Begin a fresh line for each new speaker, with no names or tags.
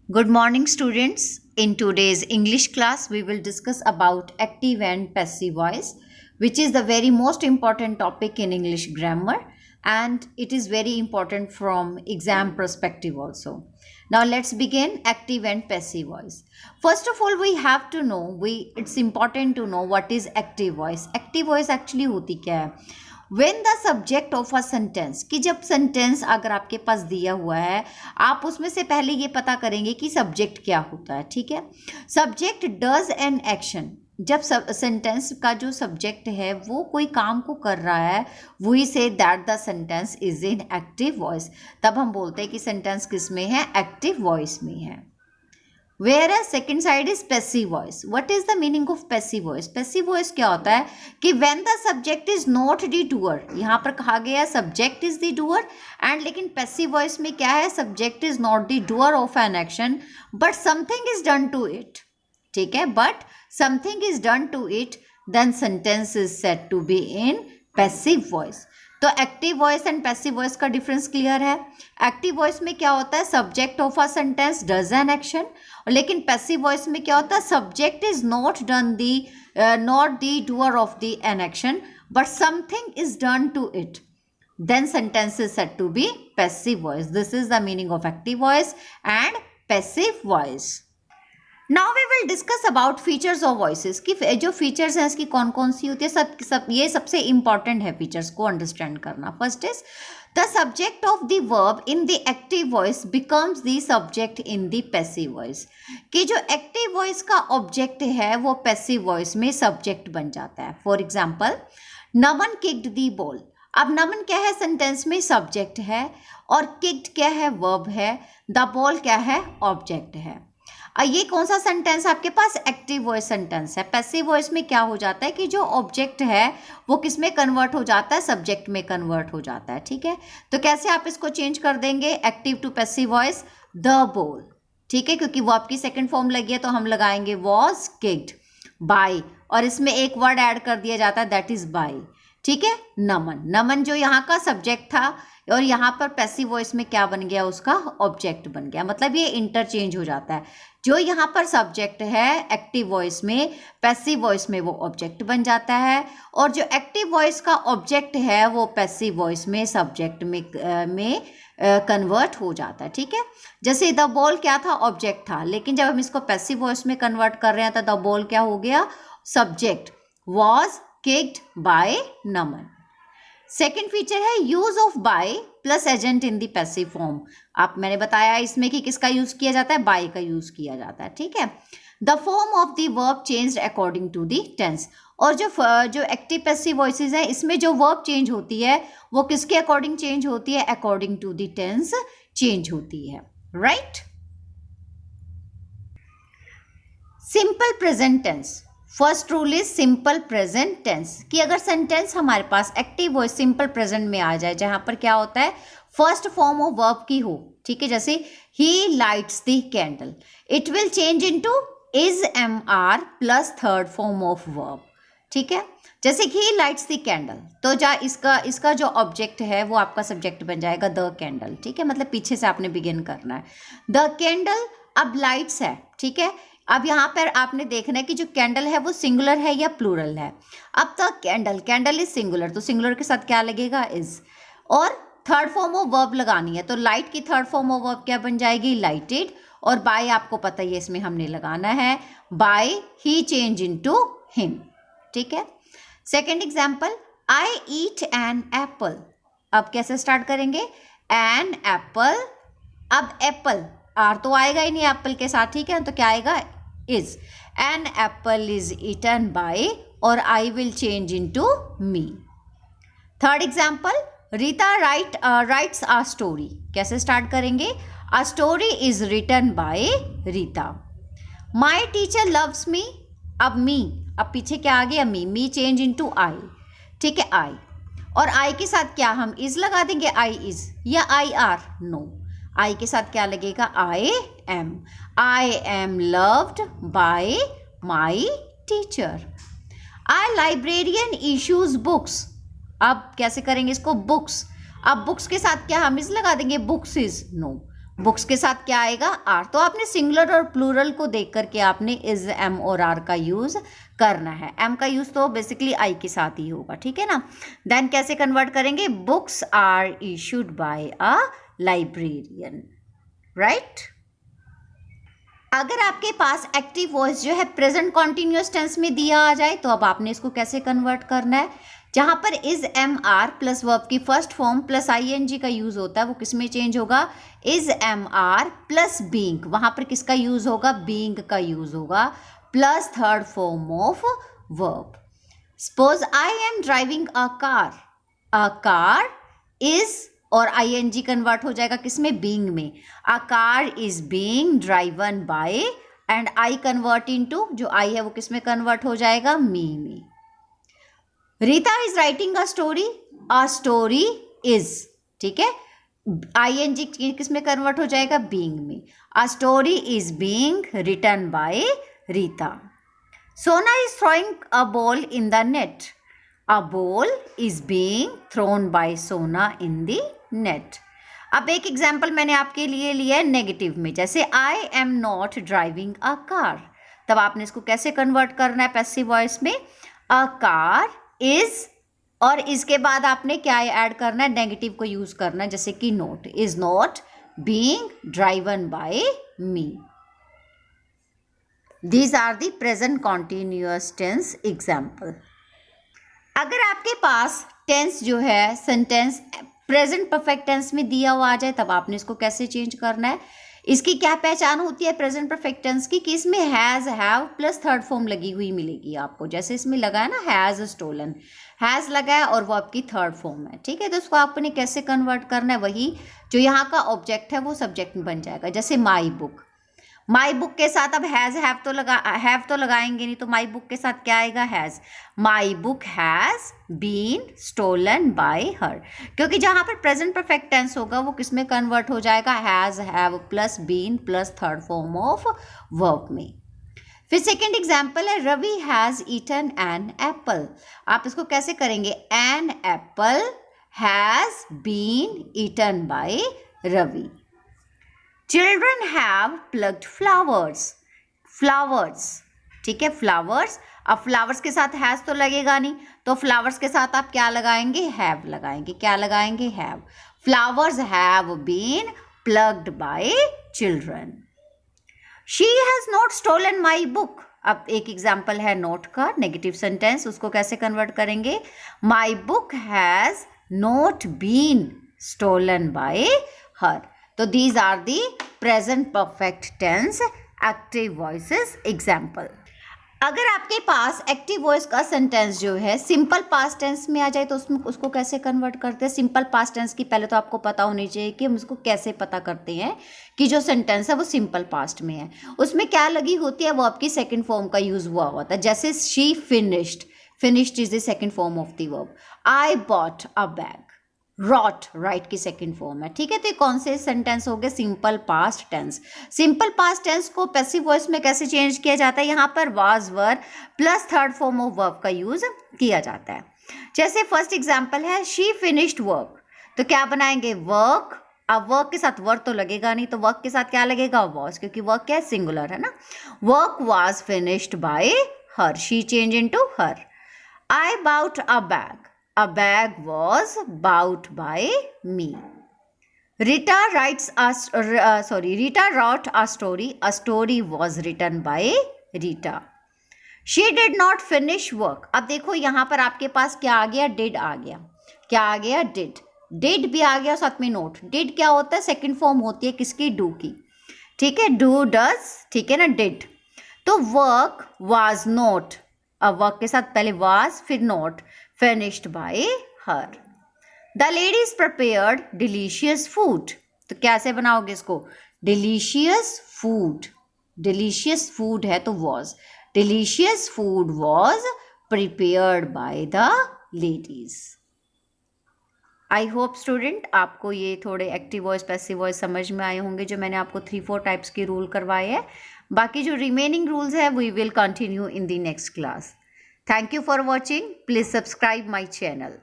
Good morning, students. In today's English class, we will discuss about active and passive voice, which is the very most important topic in English grammar, and it is very important from exam perspective also. Now, let's begin active and passive voice. First of all, we have to know, it's important to know what is active voice. Active voice actually होती क्या है? When the subject of a sentence, कि जब sentence अगर आपके पास दिया हुआ है, आप उसमें से पहले ये पता करेंगे कि सब्जेक्ट क्या होता है. ठीक है, सब्जेक्ट डज एन एक्शन. जब सेंटेंस का जो सब्जेक्ट है वो कोई काम को कर रहा है, we say that the sentence is in active voice. तब हम बोलते हैं कि सेंटेंस किस में है? एक्टिव वॉइस में है. Whereas second side is passive voice. What is the meaning of passive voice? Passive voice क्या होता है कि when the subject is not the doer. यहाँ पर कहा गया subject is the doer and लेकिन passive voice में क्या है? Subject is not the doer of an action but something is done to it. ठीक है, but something is done to it, then sentence is said to be in passive voice. तो active voice and passive voice का difference clear है. Active voice में क्या होता है? Subject of a sentence does an action. लेकिन passive voice में क्या होता है? Subject is not the doer of the an action but something is done to it, then sentence is said to be passive voice. This is the meaning of active voice and passive voice. Now we will discuss about features of voices, कि जो features हैं इसकी कौन कौन सी होती है. ये सबसे इंपॉर्टेंट है फीचर्स को अंडरस्टैंड करना. First is the subject of the verb in the active voice becomes the subject in the passive voice. कि जो एक्टिव वॉइस का ऑब्जेक्ट है वो पैसिव वॉइस में सब्जेक्ट बन जाता है. For example, Naman kicked the ball. अब नमन क्या है? सेंटेंस में सब्जेक्ट है और किक्ड क्या है? वर्ब है. द बॉल क्या है? ऑब्जेक्ट है. ये कौन सा सेंटेंस आपके पास? एक्टिव वॉइस सेंटेंस है. पैसिव वॉइस में क्या हो जाता है कि जो ऑब्जेक्ट है वो किस में कन्वर्ट हो जाता है? सब्जेक्ट में कन्वर्ट हो जाता है. ठीक है, तो कैसे आप इसको चेंज कर देंगे active to passive voice? The ball. ठीक है, क्योंकि वो आपकी सेकंड फॉर्म लगी है तो हम लगाएंगे वॉज किक्ड बाय, और इसमें एक वर्ड ऐड कर दिया जाता है दैट इज बाय. ठीक है, नमन. नमन जो यहाँ का सब्जेक्ट था और यहाँ पर पैसिव वॉइस में क्या बन गया? उसका ऑब्जेक्ट बन गया. मतलब ये इंटरचेंज हो जाता है. जो यहाँ पर सब्जेक्ट है एक्टिव वॉइस में, पैसिव वॉइस में वो ऑब्जेक्ट बन जाता है, और जो एक्टिव वॉइस का ऑब्जेक्ट है वो पैसिव वॉइस में सब्जेक्ट में कन्वर्ट हो जाता है. ठीक है, जैसे द बॉल क्या था? ऑब्जेक्ट था, लेकिन जब हम इसको पैसिव वॉइस में कन्वर्ट कर रहे हैं तो द बॉल क्या हो गया? Subject. Was kicked by Naman. Second feature है use of by plus agent in the passive form. आप मैंने बताया इसमें कि किसका यूज किया जाता है? बाय का यूज किया जाता है. ठीक है, the form of the verb changed according to the tense. और जो एक्टिव पैसिव वॉइसेस है इसमें जो वर्ब चेंज होती है वो किसके अकॉर्डिंग चेंज होती है? According to the tense change होती है. Right. Simple present tense. First rule is simple present tense, कि अगर सेंटेंस हमारे पास एक्टिव वॉइस सिंपल प्रेजेंट में आ जाए जहां पर क्या होता है? फर्स्ट फॉर्म ऑफ वर्ब की हो. ठीक है, जैसे ही lights the candle, it will change into is am are plus third form of verb. ठीक है, जैसे ही लाइट्स द कैंडल, तो इसका जो ऑब्जेक्ट है वो आपका सब्जेक्ट बन जाएगा द कैंडल. ठीक है, मतलब पीछे से आपने बिगिन करना है. द कैंडल, अब लाइट्स है. ठीक है, अब यहाँ पर आपने देखना है कि जो कैंडल है वो सिंगुलर है या प्लूरल है. अब तक कैंडल इज सिंगुलर, तो सिंगुलर के साथ क्या लगेगा? इज. और थर्ड फॉर्म ऑफ वर्ब लगानी है, तो लाइट की थर्ड फॉर्म ऑफ वर्ब क्या बन जाएगी? लाइटेड. और बाय आपको पता ही है इसमें हमने लगाना है by he change into him. ठीक है, second example, I eat an apple. अब कैसे स्टार्ट करेंगे? An apple. अब एप्पल आर तो आएगा ही नहीं एप्पल के साथ. ठीक है, तो क्या आएगा? Is. An apple is eaten by, और I will change into me. Third example, Rita writes a story. कैसे स्टार्ट करेंगे? A story is written by Rita. My teacher loves me. अब मी, अब पीछे क्या आ गया? Me change into I. ठीक है, आई. और आई के साथ क्या हम इज लगा देंगे? आई इज या आई आर? नो, आई के साथ क्या लगेगा? I am loved by my teacher. I librarian issues books. अब कैसे करेंगे इसको? बुक्स. अब बुक्स के साथ क्या हम इज लगा देंगे? Books is? नो, बुक्स के साथ क्या आएगा, आर। तो आपने सिंगुलर और प्लूरल को देख करके आपने इज, एम और आर का यूज करना है। एम का यूज तो बेसिकली आई के साथ ही होगा, ठीक है ना। देन कैसे कन्वर्ट करेंगे, books are issued by a librarian, right. अगर आपके पास एक्टिव वॉइस जो है प्रेजेंट कॉन्टिन्यूअस टेंस में दिया आ जाए तो अब आपने इसको कैसे कन्वर्ट करना है, जहां पर is, am, are plus verb की फर्स्ट फॉर्म प्लस आईएनजी का यूज होता है वो किस में चेंज होगा, is, am, are plus being, वहां पर किसका यूज होगा, बीइंग का यूज होगा, plus third form of verb. Suppose I am driving a car is, और आईएनजी कन्वर्ट हो जाएगा किसमें, बीइंग में। A car is being driven by, and I convert into, जो आई है वो किसमें कन्वर्ट हो जाएगा, मी में। Rita is writing a story is, ठीक है, आईएनजी किस में कन्वर्ट हो जाएगा, बीइंग में। A story is being written by Rita. Sona is throwing a ball in the net, a ball is being thrown by Sona in the net. अब एक एग्जाम्पल मैंने आपके लिए लिया है नेगेटिव में, जैसे I am not driving a car, तब आपने इसको कैसे कन्वर्ट करना है पैसिव वॉइस में, अ कार इज, और इसके बाद आपने क्या ऐड करना है, नेगेटिव को यूज करना है, जैसे कि not, is not being driven by me. These are the present continuous tense example. अगर आपके पास टेंस जो है सेंटेंस प्रेजेंट परफेक्ट टेंस में दिया हुआ आ जाए तब आपने इसको कैसे चेंज करना है। इसकी क्या पहचान होती है प्रेजेंट परफेक्ट टेंस की, कि इसमें has, have plus third form लगी हुई मिलेगी आपको। जैसे इसमें लगा है ना हैज़ स्टोलन, हैज़ लगा है और वो आपकी थर्ड फॉर्म है, ठीक है। तो उसको आपने कैसे कन्वर्ट करना है, वही जो यहाँ का ऑब्जेक्ट है वो सब्जेक्ट में बन जाएगा। जैसे माई बुक, माई बुक के साथ अब हैज़, हैव तो लगाएंगे नहीं, तो माई बुक के साथ क्या आएगा, has. My book has been stolen by her, क्योंकि जहाँ पर प्रेजेंट परफेक्ट टेंस होगा वो किस में कन्वर्ट हो जाएगा, has, have plus been plus third form of verb में। फिर सेकेंड एग्जाम्पल है Ravi has eaten an apple. आप इसको कैसे करेंगे, an apple has been eaten by Ravi. Children have plucked flowers, ठीक है, flowers। अब flowers के साथ हैज तो लगेगा नहीं, तो flowers के साथ आप क्या लगाएंगे, have लगाएंगे। क्या लगाएंगे, have। Flowers have been plucked by children. She has not stolen my book। अब एक एग्जाम्पल है नोट का, नेगेटिव सेंटेंस, उसको कैसे कन्वर्ट करेंगे, My book has not been stolen by her। तो these are the present perfect tense active voices example. अगर आपके पास एक्टिव वॉइस का सेंटेंस जो है सिंपल पास्ट टेंस में आ जाए तो उसमें उसको कैसे कन्वर्ट करते हैं। सिंपल पास्ट टेंस की पहले तो आपको पता होनी चाहिए कि हम उसको कैसे पता करते हैं कि जो सेंटेंस है वो सिंपल पास्ट में है, उसमें क्या लगी होती है, वो आपकी सेकंड फॉर्म का यूज हुआ होता है। जैसे she finished is the second form of the verb. I bought a bag, wrote write की सेकंड फॉर्म है, ठीक है। तो ये कौन से सेंटेंस हो गए, simple past tense. Simple past tense को पैसिव वॉइस में कैसे चेंज किया जाता है, यहाँ पर was, were plus third form of verb का यूज किया जाता है। जैसे फर्स्ट एग्जाम्पल है शी फिनिश्ड वर्क, तो क्या बनाएंगे, वर्क। अब वर्क के साथ वर्क तो लगेगा नहीं, तो वर्क के साथ क्या लगेगा, वॉज, क्योंकि वर्क क्या है, सिंगुलर है ना। Work was finished by her, she change into her. I bought a bag, a bag was bought by me. Rita wrote a story was written by Rita. She did not finish work. अब देखो यहाँ पर आपके पास क्या आ गया, did आ गया। क्या आ गया, did भी आ गया, साथ में नोट। did क्या होता है, सेकंड फॉर्म होती है किसकी, do की, ठीक है, do does, ठीक है ना, did। तो work was not, अब वर्क के साथ पहले was फिर not, finished by her. The ladies prepared delicious food. तो कैसे बनाओगे इसको, delicious food है तो was, delicious food was prepared by the ladies. I hope student आपको ये थोड़े एक्टिव वॉइस पैसिव वॉइस समझ में आए होंगे, जो मैंने आपको 3-4 टाइप्स के रूल करवाए हैं। बाकी जो रिमेनिंग रूल्स है we will continue in the next class. Thank you for watching. Please subscribe my channel.